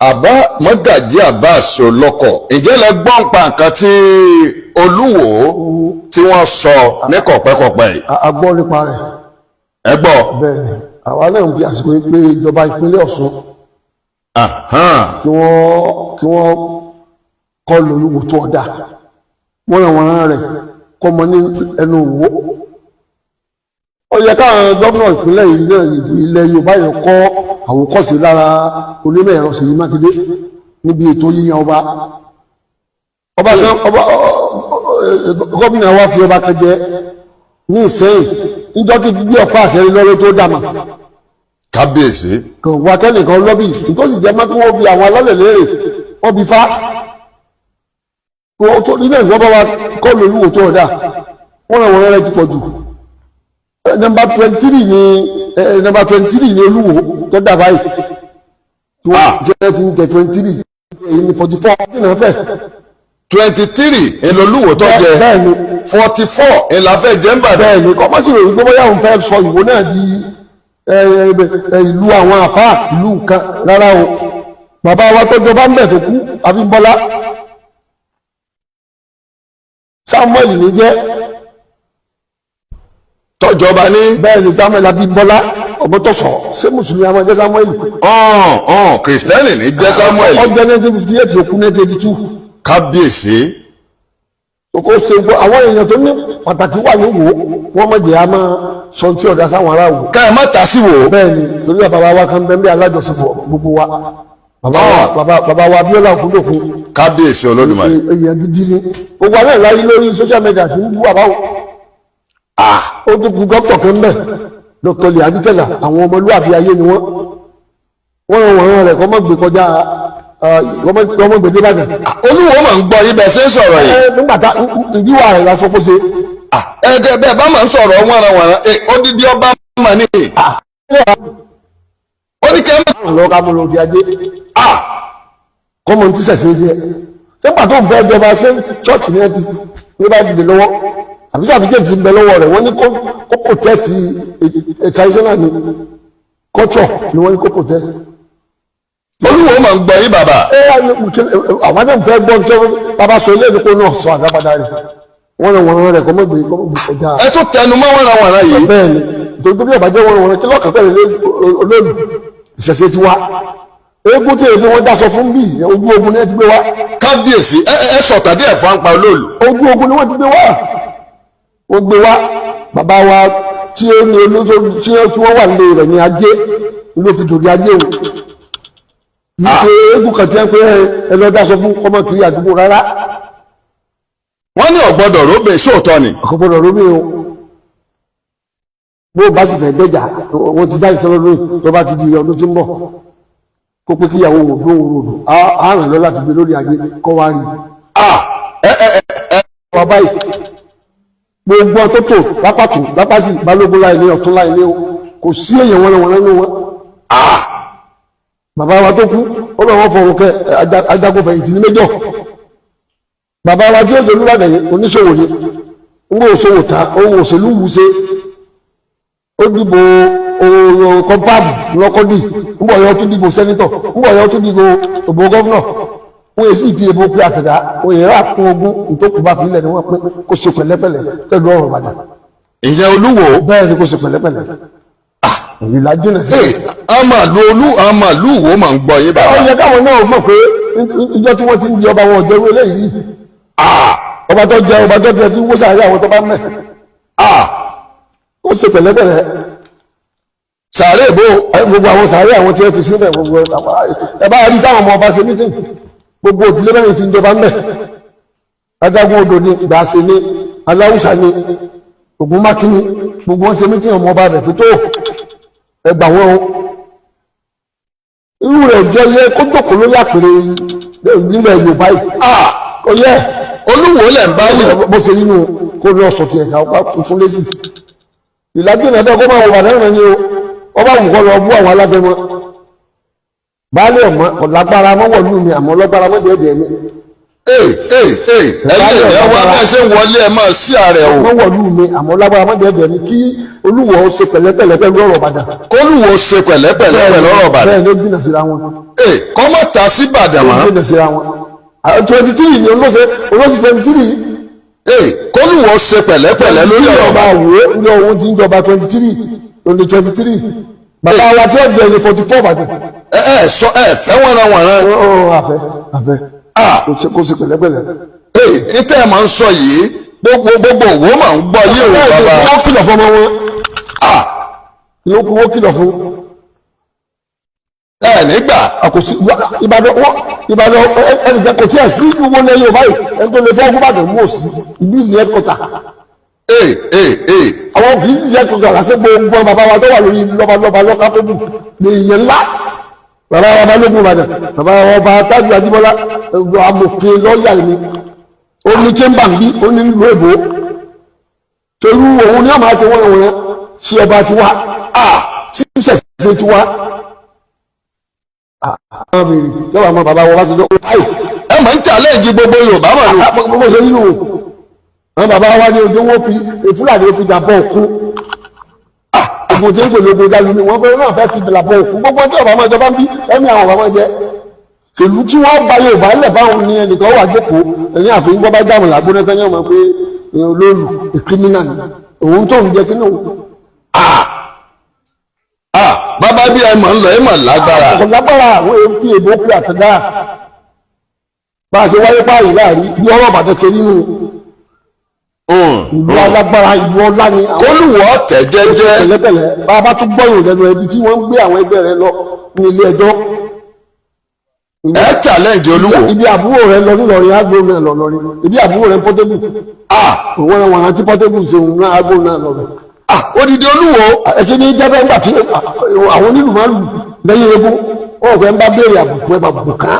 Mogaji Abass olóko ǹjẹ́ lẹ gbọ́ npa nǹkan tí Olúwo tí wọ́n sọ ní kọ̀pẹ́kọ̀pẹ́ yìí. A gbọ́ nípa rẹ̀. Ẹ gbọ́. Bẹ́ẹ̀ ni àwa náà ń fi àsìkò yìí pé ìjọba ìpínlẹ̀ Ọ̀ṣun kí wọ́n kọ́ Olúwo tó ọ̀dà wọ́n ràn wọ́n rẹ̀ kọ́ mọ ní ẹnu òwò. Ó yẹ káwọn gómìnà ìpínlẹ̀ yìí náà ilẹ̀ Yorùbá yẹn kọ́ àwòkọ́ṣe lára onímọ̀ ẹ̀rọ Ṣèyí Mákindé níbi ètò yíyan ọba gómìnà wa fi ọba kan jẹ ní Ìṣẹ́yìn níjọ́ tí gbé ọ̀pá àṣẹrí lọ́rọ́ tó dàmà. Kábíyèsí. Kò wá kẹ́nìkan lọ́bì nítorí jẹ́ mọ́ kí wọ́n bi àwọn alálẹ̀ léèrè wọ́n bi fá. Nílẹ̀ ìwọ́n bá wa kọ́ Olúwo tó ọ̀dà wọ́n ràn wọ́n rẹ̀ ti pọ̀ jù. Nọ́mbà 23 ni Olúwo tó dà báyìí. Tí wọ́n jẹ́ ti ń tẹ 23 èyí ni 44 nínú ẹ̀fẹ̀. 23 èlò Olúwo tó jẹ 44 èlò afẹ́ jẹ́ ń bàdàn. Bẹ́ẹ̀ ni kọ́mọ́sí ròyìn gbogbo yà ń fẹ́ sọ Ìwó náà di ìlú àwọn àfáà ìlú kan rárá o. Bàbá wa tó jọba ń bẹ̀ tó kú Abímbọ́lá Samuel ní jẹ́ tọ́jọba ní. Bẹ́ẹ̀ ni Samuel Abímbọ́lá Ọmọtọ́sọ ṣé mùsùlùmí àwọn jẹ́ Samuel. Kìrìsìtẹ́nì ní jẹ́ Samuel. Ọjọ́ 1958 òkú 1982. Kábíyèsí. Kò ṣe gbọ́ àwọn èèyàn tó ní pàtàkì wà ní Ìwó wọ́n mọ̀ jẹ́ a máa sọ tí ọ̀dà sáwọn ará Ìwó. Ká ẹ má ta sí Ìwó. Bẹ́ẹ̀ ni torí bàbá wa kan bẹ́ẹ̀ bí alájọsìpọ̀ gbogbo wa. Bàbá wa Abíọ́lá Ògúndòkun. Kábíyèsí Olódùmarè. Èèyàn gidi ni. Gbogbo àwọn ìlàyé lórí social media ti ń bú bàbá wọn. Ó tún kú dókítà kan bẹ́ẹ̀ Dr. Lè Adítẹ̀là àwọn ọmọlúwàbí ayé ni wọ́n. Wọ́n ràn wọ́n rẹ̀ kọ́ mọ́ gbé kọjá ọmọ gbèdé Ìbàdàn. Olúwo máa ń gbọ́ ibẹ̀ ṣe ń sọ̀rọ̀ yìí. Nígbàtà ìdíwà rẹ̀ la sọ fún ṣe. Ẹ̀ẹ́dẹ̀ bẹ́ẹ̀ bá máa ń sọ̀rọ̀ wọ́nranwọ̀nran odidi ọba mà ní. Ó ní kẹ́ mọ́. Lọ́ọ́ ká mọ́ lọ di ajé. Kọ́mọ tí sẹ̀sẹ̀ jẹ́. Ṣé pàtó ń fẹ́ jọba ṣé ṣọ́ọ̀kì ni ẹ ti ní bá dìde lọ́wọ́? Àbí sàfikẹ́ ti ń bẹ lọ́wọ́ rẹ̀ wọ́n ní kó protect traditional ni culture ni wọ́n ní kó protect. Olúwo máa ń gbọ́ yín bàbá. Àwọn náà ń fẹ́ gbọ́ tí bàbá sọ ilé ìdókòwò náà sọ àgábádá rẹ̀ wọ́n rẹ̀ wọ́n rẹ̀ kọ́ mọ́ gbé kọjá. Ẹ tó tẹnu mọ́ wọ́nranwọ̀nran yìí. Bẹ́ẹ̀ ni nítorí bí ọ̀bàjẹ́ wọ́nranwọ̀nran kí lọ́ọ̀kan pẹ̀lú olóòlù ìṣẹ̀ṣẹ̀ ti wá. Eégún tí èdè wọn dáṣọ fún bí ojú ogun ni ẹ ti gbé wá. Kábíyèsí ẹ sọ̀tà díẹ̀ fún apá olóòlù. Ojú ogun ni wọ́n ti gbé wá. Wọ́n gbé wá bàbá wa tí ó ní olóòtú tí wọ́n wà nílé rẹ̀ ní ajé ló fi dòdì ajé o. Ìṣe eégún kan tí wọ́n pé ẹ lọ dáṣọ fún ọmọ kiri àdúgbò rárá. Wọ́n ní ọ̀gbọ́dọ̀ róbè sóòótọ́ ni. Ọ̀gbọ́dọ̀ róbè o. Bó o bá sì fẹ́ dẹ́jà wọ́n ti jáde tọ́lọ́ lórí tó bá ti di ọdún tí ń bọ̀. Kó pé kíyàwó wò dó òrodò á ràn lọ láti gbé lórí ajé kọ́ wá rí. Bàbá yìí gbogbo tó tò lápásì balógun láì ní ọ̀tún láì ní o kò sí èèyàn wọn nínú wọn. Bàbá wa tó kú ó lọ wọn fọwọ́ kẹ ajagunfẹ̀yìntì ní méjọ. Bàbá wa tí ó jẹ olúwàdàn yìí oníṣòwò ni ń gbọ́ òṣòwò ta owó òṣèlú wù ṣe ó dìbò kọ́mpáàmù lọ́kọ́dì ń bọ̀ yọ tún dìbò sẹ́nítọ̀ ń bọ̀ yọ tún dìbò òbò gọ́fúnà wọ́n yẹ sí ìfi èbó pé àtẹ̀dá wọ́n yẹ rà kún ogún ìtókù bá fi ilẹ̀ ni wọ́n pín kó ṣe pẹ̀lẹ́pẹ̀lẹ́ pẹ̀lú ọ̀rọ̀ Ìbàdàn. Ìyẹn Olúwo. Bẹ́ẹ̀ ni kó ṣe pẹ̀lẹ́pẹ̀lẹ́. Ìlà jìnà sí. Àmàlú wo máa ń gbọ́ yín bàbá. Ó yẹ káwọn náà mọ̀ pé ìjọ tí wọ́n ti ń di ọba wọn jẹ́rú eléyìí. Ọba tó jẹ tí wọ́n sàárẹ̀ àwọn tó bá mẹ́. Ó ṣe pẹ̀lẹ́pẹ̀lẹ́. Sàárẹ̀ bó. Gbogbo àwọn sàárẹ̀ àwọn tí wọ́n ti síbẹ̀ gbogbo ẹ bá rí táwọn ọmọ ọba ṣe mítìn. Gbogbo òdílé mẹ́rin ti ń jọba mẹ́. Adágún odò ni Gbàṣe ni Aláwùsá ni Ògúnmákí ni gbogbo wọn ṣe mítìn ọmọ ọba rẹ̀ tó ẹgbà wọn o. Irú rẹ̀ jọ yẹ kó jókòó lórí àpèrè nílẹ̀ Yorùbá yìí. Ó yẹ Olúwo lẹ̀ ń bá wí. bó ṣe nínú kó ní ọ̀sọ̀ tiẹ̀ ká ọba tuntun lẹ́sì. Ìlàjì náà dẹ́ kó máa wọ Ìbàdàn ni o ọba àwùkọ́ lọ bú àwọn alábẹ́mọ́. Baálé ọ̀mọ́ ọ̀lágbára mọ́wọ́lú mi àmọ́ ọlọ́gbára mọ́dẹ̀ẹ́dẹ̀ mi. Ẹ̀yin ìyá wa bẹ́ẹ̀ ṣe ń wọlé ẹ máa sí ààrẹ o. Mọ́wọ́lú mi àmọ́ ọlọ́gbára mọ́dẹ̀ẹ́dẹ̀ mi kí Olúwo ṣe pẹ̀lẹ́pẹ̀lẹ́ pẹ̀lú ọ̀rọ̀ Ìbàdàn. Olúwo ṣe pẹ̀lẹ́pẹ̀lẹ́ pẹ̀lú ọ̀rọ̀ Ìbàdàn. Bẹ́ẹ̀ ló gbìnà síra wọn. kọ́mọ̀ ta sí Ìbàdàn mọ́. 23 ni olóṣè 23. kólùwọ́ ṣe pẹ̀lẹ́pẹ̀lẹ́ lórí ọ̀rọ̀ ọba wo ní ohun tí ń jọba 23 lórí 23 bàbá wa tí ó jẹ ní 44 bàjẹ́. fẹ́ wọ́nranwọ̀nran. àfẹ́ kò sí pẹ̀lẹ́pẹ̀lẹ́. ìtẹ́ ẹ̀ máa ń sọ yìí gbogbo òwò máa ń gbọ́ yé òun bàbá. wọ́n kìlọ̀ fún ọmọ wọn. ló kú wọ́n kìlọ̀ fún. nígbà. àkòsí Ìbàdàn ẹnìkan kò tí ẹ̀ sí ìwọ lẹ́yìn Yorùbá yìí ẹni tó lè fọ́ ọgbọ́n bàdàn mú òsì ìlú ìlú ẹ̀kọ́ta. àwọn kì í ṣiṣẹ́ ẹ̀kọ́ta lásìkò gbogbo bàbá wa tó wà lórí lọ́balọ́ba lọ́ka tó bù ní ìyẹn ńlá. bàbá wa balógun Ìbàdàn bàbá wa ọba Tájù Ajíbọ́lá amòfin lọ́ọ̀yà ni ó ní chamber bí ó ní ìlú èbó torí òun ni wọ́n máa ṣe wọ́n sí ọba tiwa sí ìṣẹ̀ṣẹ̀ tiwa. yọ̀wọ̀ àmọ́ bàbá wọn wá sí lọ́wọ́ báyìí. ẹ mọ̀ ń challenge gbogbo Yorùbá mọ̀ ló. gbogbo ṣe nínú àwọn bàbá wa ní ojú wọn fi Fúlàní fi dàbọ̀ òkú. gbogbo tí ń pè lóko dálu ni wọ́n fẹ́ náà fẹ́ fi dàbọ̀ òkú gbogbo tí ọba máa jọba ń bí ẹ̀mí àwọn ọba máa jẹ. ìlú tí wọ́n bá Yorùbá lẹ̀ báwọn ní ẹnìkan wà jókòó ẹ̀yìn àfihàn gbọ́ bá jáàmù làgbóná tán yóò mọ̀ pé olóòlù ìkírímínà ni òun tó ń jẹ kí náà. bàbá bí ẹ mọ̀ ń lọ ẹ mọ̀ lágbára. lágbára àwọn èèyàn fi èbó pé àtẹ̀dá bá a ṣe wáyé páàyè láàrin bí ọ̀rọ̀ Ìbàdàn ṣe nínú ìlú alágbára ìlú ọlá ni. kólùwọ́ tẹ̀ jẹ́jẹ́. pẹ̀lẹ́pẹ̀lẹ́ bá a bá tún gbọ́yìn lẹ́nu ẹbí tí wọ́n ń gbé àwọn ẹgbẹ́ rẹ lọ ní ilé ẹjọ́. ẹ challenge Olúwo. ibi àbúrò rẹ lọ nílọrin ágbó náà lọ lọrin ibi àbúrò rẹ Portable. òun àwọn àti Portable ṣe òun náà ágbó náà lọ rẹ. odidi Olúwo. ẹ̀kí ní jẹ́bẹ́ ńgbà tí àwọn onílù máa ń lù lẹ́yìn egun ọ̀gbẹ́ ń bá béèrè àbùkù ẹ̀ bá bùkù ká.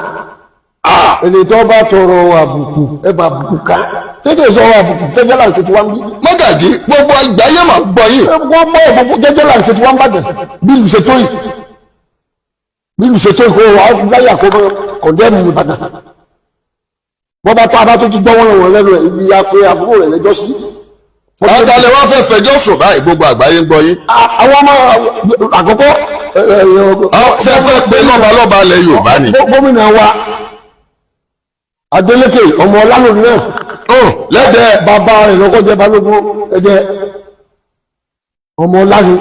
ẹni tó bá tọrọ àbùkù ẹ̀ bá bùkù ká. tẹ́tẹ́ sọ àbùkù jẹ́jẹ́ là ń ṣe tí wọ́n ń bí. Mọ́gàjí gbogbo àgbáyé máa gbọ́ yìí. wọ́n mọ ìbùkù jẹ́jẹ́ là ń ṣe tí wọ́n ń bàjẹ́ bí ìlú ṣe tó yìí. bí ìlú ṣe tó yìí kó wà á láyà kó kọ̀ndẹ́mù Ìbàdàn. wọ́n bá tá a bá tó ti gbọ́ wọn lẹ́nu ẹ̀ ibi apẹ àbúrò rẹ̀ lẹ́jọ́ sí. ọ̀tàlẹ̀ wọn fẹ́ fẹjọ́ sùn báyìí gbogbo àgbáyé ń gbọ́ yín. àwọn ọmọ àkọ́kọ́. ṣé fẹ́ pé lọ́balọ́ba ilẹ̀ Yorùbá ni. gómìnà wa Adeleke ọmọ ọlálò náà. lẹ́dẹ̀. bàbá rẹ̀ lọ́kọ́ jẹ́ balógun ẹ̀dẹ̀ ọmọ ọlálò.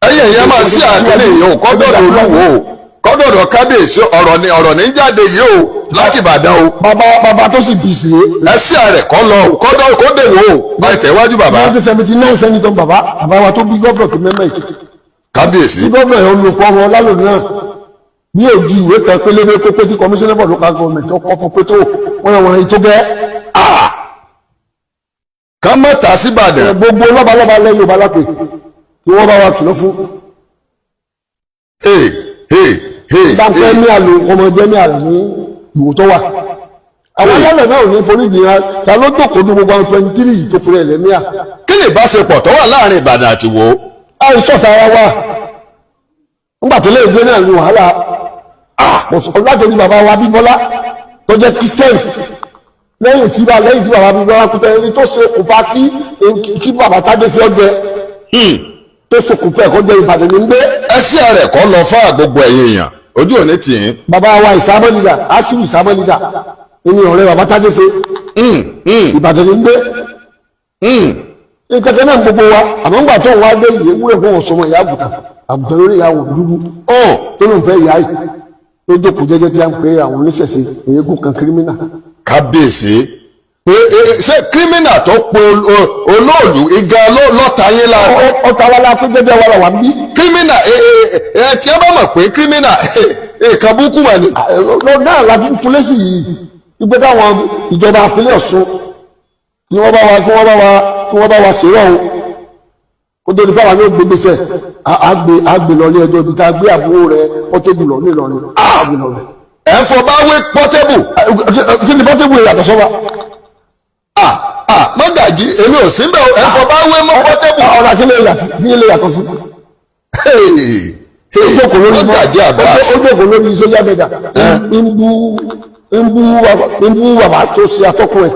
ẹ̀yìn ẹ̀yẹ máa ṣí àtẹlẹ yìí o kọ́dọ̀dọ̀ Olúwo o kọ́dọ̀dọ̀ kábíyèsí ọ̀rọ̀ ní jáde yìí o láti Ìbàdàn o. bàbá tó sì bìsì é. ẹsẹ̀ rẹ̀ kọ́ lọ kódé wo o báyìí tẹ̀wájú bàbá. 1979 sẹ́nitọ́ bàbá wa tó bí gọ́ọ̀nà tó mẹ́mẹ́ Èkìtì. kábíyèsí. bí gọ́ọ̀nà yẹn olùkọ́ ọmọ ọlálò náà bí ojú ìwé kan pélébé kó pé tí commissioner for local government ọkọ̀ fún pé tó wọ́n ètò gẹ́. ká mọ̀ ta sí Ìbàdàn. gbogbo lọ́balọ́ba lẹ́yìn Yorùbá lápè tí wọ́n bá wa kìlọ̀ fún. dáńpẹ́ ní àlò ọmọ jẹ́ ní àrẹ̀ ní ìwò tó wà. àwọn alálẹ̀ náà ò ní foríjì ya ta ló dòkó ní gbogbo àwọn 23 yìí tó fúnra ẹ̀ lẹ́míà. kí ni ìbáṣepọ̀ tó wà láàrin Ìbàdàn àti Ìwó. àìsọ̀tà ara wa nígbà tó léèdè náà ní wàhálà látòrí bàbá wa Bímbọ́lá tó jẹ́ Christian lẹ́yìn tí bàbá Bímbọ́lá kú tẹ́lẹ̀ tó ṣe òfà kí bàbá Tádé sí ọjẹ́ tó ṣokùnfẹ́ kó jẹ́ Ìbàdàn ní gbé. ẹsẹ̀ rẹ̀ kọ́ lọ fún àgbogbo ẹ̀yìn èèyàn ojú òní tì í. bàbá wa ìsámọ́lìdà Asiru ìsámọ́lìdà ẹni ọ̀rẹ́ bàbá Tádé ṣe Ìbàdàn ní gbé. ìkẹ̀kẹ́ náà gbogbo wa àmọ́ ńgbà tó ń wá dé ìyè wúrẹ̀ fún ọ̀sọ́mọ ìyá àgùntàn lórí ìyá wọn dúdú tó ló ń fẹ́ ìyá yìí tó jókòó jẹ́jẹ́ tí a ń pè àwọn oníṣẹ̀ṣe èégún kan kírímínà. kábíyèsí ṣé kírímínà tó pe olóòlù igá lọ́ta yín la. ọ̀tá wa la pé jẹ́jẹ́ wa la wà ń bí. kírímínà tí a bá mọ̀ pé kírímínà èèkàn búkú wà ní. náà la fi fúlẹ́sì yìí ìgbé táwọn ìjọba àpilẹ̀ Ọ̀ṣun kí wọ́n bá wa ṣèrọ̀ o kó tó di báwa ní gbégbèsè àgbè lọ ní ẹjọ́ ibi tá a gbé àbúrò rẹ̀ Portable lọ nílọrin àgbè lọ rẹ̀. ẹ̀fọ́ bá wé Portable. kí ni Portable yàtọ̀ sọ́wọ́. Mọ́gàjí èmi ò sí bẹ́ẹ̀ ẹ̀fọ́ bá wé mọ́ Portable. ọ̀rọ̀ akílẹ̀ yàtọ̀ sí. Mọ́gàjí Abass. ó jókòó lórí social media ń bú bàbá tó ṣe atọ́kùn ẹ̀.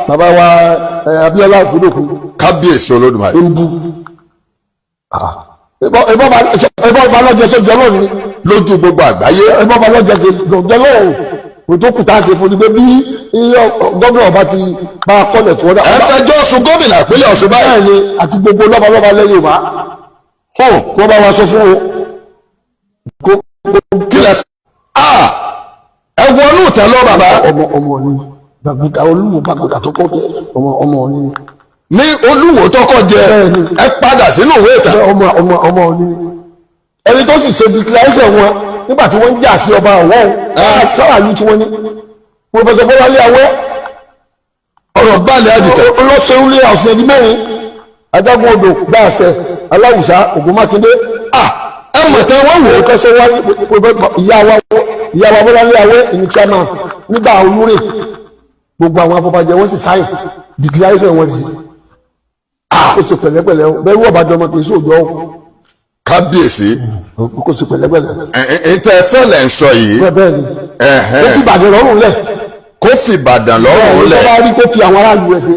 bàbá wa Abíọ́lá Ògúndòkú. kábíyèsí Olódùmarè. ń bú. ìbọn bá lọ́jọ́ sójú ọlọ́run ni. lójú gbogbo àgbáyé. ẹ bá balọ̀ jẹ́ gbọ̀ngàn lọ́wọ́ kò tó kùtà ṣe fún ni pé bí gómìnà ọba ti bá a kọ́lẹ̀ tí wọ́n dá. ẹ fẹjọ́ sùn gómìnà ìpínlẹ̀ Ọ̀ṣun báyìí. báyìí ni àti gbogbo lọ́balọ́ba lẹ́yìn wa kó bá wa sọ fún o. kílẹ̀ ẹ wọnú ìtẹ́ lọ bàbá. ọmọ ni gbàgbọ́dà Olúwo gbàgbọ́dà tó kọ́ ọmọ ni. ní Olúwo tó kọ́ jẹ ẹ padà sínú ìwé ìtàn. ọmọ ni ẹni tó sì ṣe declaration wọn nígbà tí wọ́n ń jà sí ọba ọ̀wọ́ sára yìí tí wọ́n ní Professor Bọ́láńlé Awẹ́ ọ̀rọ̀ balẹ̀ àdìtẹ̀. ọlọ́sẹ̀ ilé ọ̀sẹ̀ ẹni mẹ́rin ajagun odò gbàṣẹ Aláwùsá Ògún Mákindé. ẹ mọ̀ tán wọ́n wò ó. kẹsàn wá ìyá wa Bọ́láńlé Awẹ́ ẹni chairman nígbà olórí gbogbo àwọn afọbajẹ wọ́n sì sáyìn declaration wọn yìí. kò sí pẹ̀lẹ́pẹ̀lẹ́ bẹ́ẹ̀ wọ́n bá dọ́mọ kì í sóòjọ́ kábíyèsí. kò sí pẹ̀lẹ́pẹ̀lẹ́. ìtẹ̀ fẹ́lẹ̀ ń sọ yìí. bẹ́ẹ̀ ni kó fi Ìbàdàn lọ́rùn lẹ̀. kó fi Ìbàdàn lọ́rùn lẹ̀. bẹ́ẹ̀ ni tó bá rí kó fi àwọn aráàlú ẹ̀ ṣe.